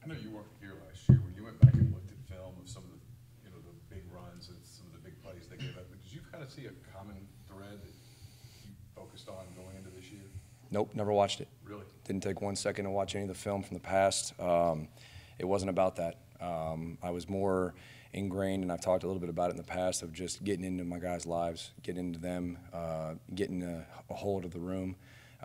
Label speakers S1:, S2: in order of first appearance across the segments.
S1: I know you weren't here last year. When you went back and looked at film of some of the, the big runs and some of the big plays they gave up, did you kind of see a common thread that you focused on going into this year?
S2: Nope, never watched it.
S1: Really?
S2: Didn't take 1 second to watch any of the film from the past. It wasn't about that. I was more ingrained, and I've talked a little bit about it in the past, of just getting into my guys' lives, getting into them, getting a hold of the room,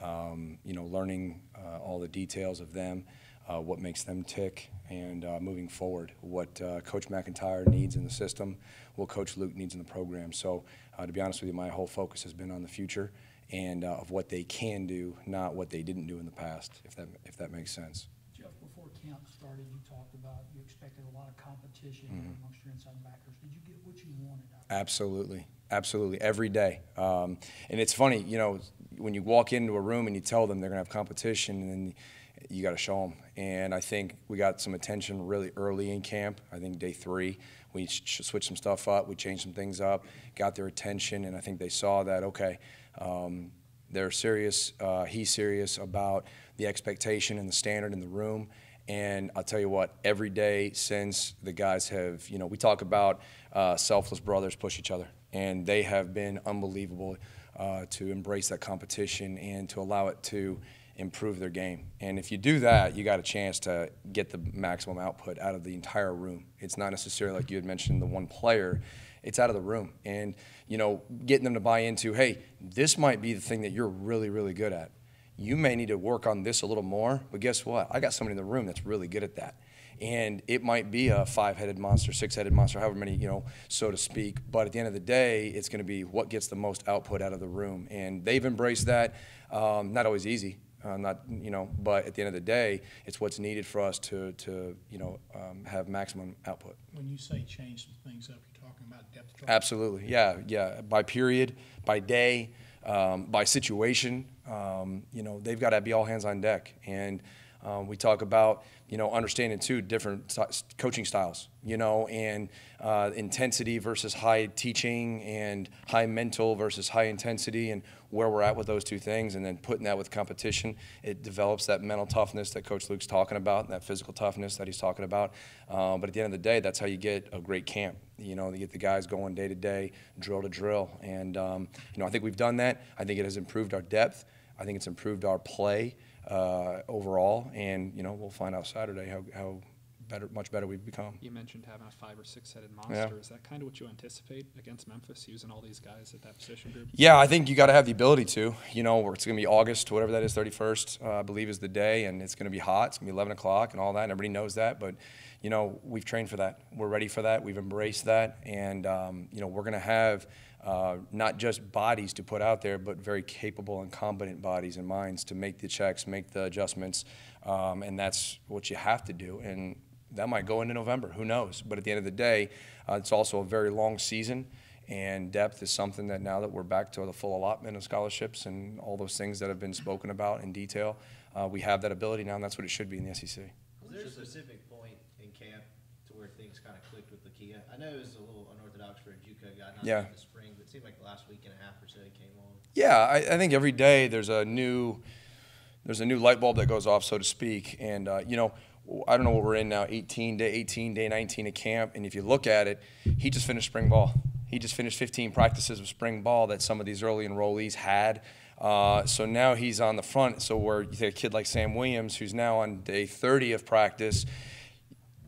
S2: learning all the details of them, what makes them tick, and moving forward, what Coach McIntyre needs in the system, what Coach Luke needs in the program. So to be honest with you, my whole focus has been on the future and of what they can do, not what they didn't do in the past, if that makes sense.
S3: Jeff, before camp started, you talked about you expected a lot of competition amongst your inside backers. Did you get what you wanted out of it?
S2: Absolutely. Absolutely. Every day. And it's funny, when you walk into a room and you tell them they're going to have competition, and then you got to show them. And I think we got some attention really early in camp. I think day 3, we switched some stuff up. We changed some things up, got their attention, and I think they saw that, okay, they're serious, he's serious about the expectation and the standard in the room. And I'll tell you what, every day since the guys have, we talk about selfless brothers push each other, and they have been unbelievable to embrace that competition and to allow it to improve their game. And if you do that, you got a chance to get the maximum output out of the entire room. It's not necessarily like you had mentioned the one player. It's out of the room. And, getting them to buy into, hey, this might be the thing that you're really, really good at. You may need to work on this a little more, but guess what? I got somebody in the room that's really good at that. And it might be a 5-headed monster, 6-headed monster, however many, so to speak. But at the end of the day, it's going to be what gets the most output out of the room. And they've embraced that. Not always easy. But at the end of the day, it's what's needed for us to have maximum output.
S4: When you say change some things up, you're talking about depth chart?
S2: Absolutely, yeah. By period, by day, by situation, they've got to be all hands on deck. And we talk about, understanding too different coaching styles, and intensity versus high teaching and high mental versus high intensity, and where we're at with those two things, and then putting that with competition. It develops that mental toughness that Coach Luke's talking about, and that physical toughness that he's talking about. But at the end of the day, that's how you get a great camp. You get the guys going day to day, drill to drill. And, I think we've done that. I think it has improved our depth. I think it's improved our play overall. And, we'll find out Saturday how much better we've become.
S5: You mentioned having a 5- or 6-headed monster.
S2: Yeah.
S5: Is that kind of what you anticipate against Memphis, using all these guys at that position group?
S2: Yeah, I think you got to have the ability to. It's going to be August, whatever that is, 31st, I believe is the day, and it's going to be hot. It's going to be 11 o'clock and all that, and everybody knows that. But, we've trained for that. We're ready for that. We've embraced that. And, we're going to have not just bodies to put out there, but very capable and competent bodies and minds to make the checks, make the adjustments, and that's what you have to do. And that might go into November. Who knows? But at the end of the day, it's also a very long season, and depth is something that now that we're back to the full allotment of scholarships and all those things that have been spoken about in detail, we have that ability now, and that's what it should be in the SEC.
S6: Was there a specific point in camp to where things kind of clicked with Lakia? I know it was a little unorthodox for a JUCO guy, not in the spring, but it seemed like the last week and a half or so he came on. Yeah,
S2: I think every day there's a new light bulb that goes off, so to speak, and I don't know what we're in now, day 19 of camp, and if you look at it, he just finished spring ball. He just finished 15 practices of spring ball that some of these early enrollees had. So now he's on the front. So where you take a kid like Sam Williams, who's now on day 30 of practice,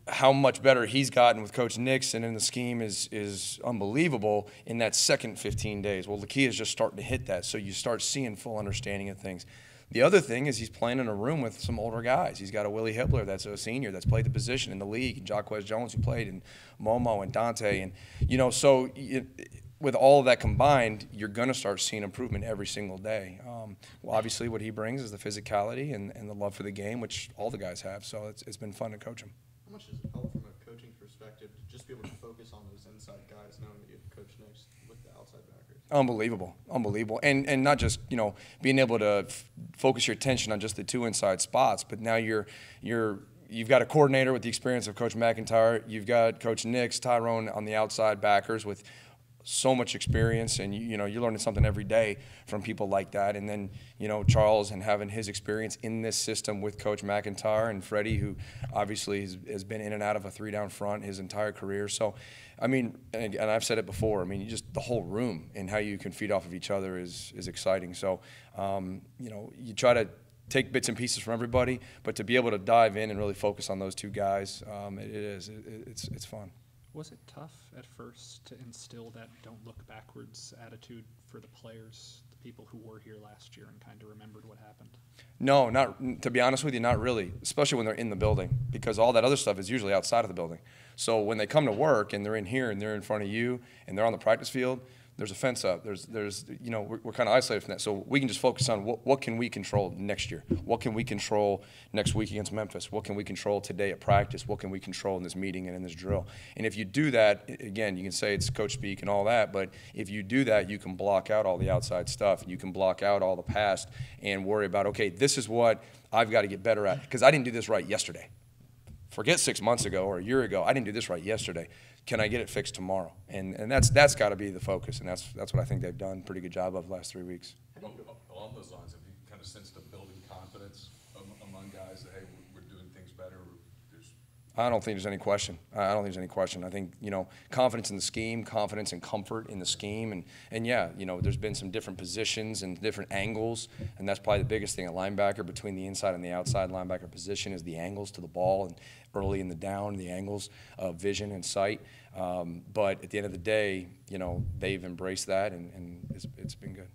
S2: how much better he's gotten with Coach Nixon and the scheme is unbelievable in that second 15 days. Well, Lakia is just starting to hit that, so you start seeing full understanding of things. The other thing is he's playing in a room with some older guys. He's got a Willie Hibbler that's a senior that's played the position in the league, and Jacquez Jones who played, and Momo and Dante. And, so with all of that combined, you're going to start seeing improvement every single day. Well, obviously what he brings is the physicality and the love for the game, which all the guys have. So it's been fun to coach him.
S7: How much does it help from a coaching perspective to just be able to focus on those inside guys, knowing that you have Coach Nix with the outside backers?
S2: Unbelievable. And not just being able to focus your attention on just the two inside spots, but now you've got a coordinator with the experience of Coach McIntyre. You've got Coach Nix, Tyrone on the outside backers with so much experience, and you know, you're learning something every day from people like that. And then, you know, Charles and having his experience in this system with Coach McIntyre and Freddie, who obviously has been in and out of a 3-down front his entire career. So, I mean, and I've said it before, I mean, just the whole room and how you can feed off of each other is exciting. So, you know, you try to take bits and pieces from everybody, but to be able to dive in and really focus on those two guys, it's fun.
S5: Was it tough at first to instill that don't look backwards attitude for the players, the people who were here last year and kind of remembered what happened?
S2: No, not, to be honest with you, not really, especially when they're in the building, because all that other stuff is usually outside of the building. So when they come to work and they're in here and they're in front of you and they're on the practice field, there's a fence up. There's you know, we're kind of isolated from that. So we can just focus on what can we control next year? What can we control next week against Memphis? What can we control today at practice? What can we control in this meeting and in this drill? And if you do that, again, you can say it's coach speak and all that, but if you do that, you can block out all the outside stuff. You can block out all the past and worry about, okay, this is what I've got to get better at, because I didn't do this right yesterday. Forget 6 months ago or a year ago. I didn't do this right yesterday. Can I get it fixed tomorrow? And that's got to be the focus, and that's what I think they've done a pretty good job of the last 3 weeks.
S1: Along those lines, have you kind of sensed a building confidence among guys that, hey, we're doing things better?
S2: I don't think there's any question. I don't think there's any question. I think, you know, confidence in the scheme, confidence and comfort in the scheme, and yeah, you know, there's been some different positions and different angles, and that's probably the biggest thing at linebacker. Between the inside and the outside linebacker position is the angles to the ball, and early in the down, the angles of vision and sight. But at the end of the day, you know, they've embraced that, and it's been good.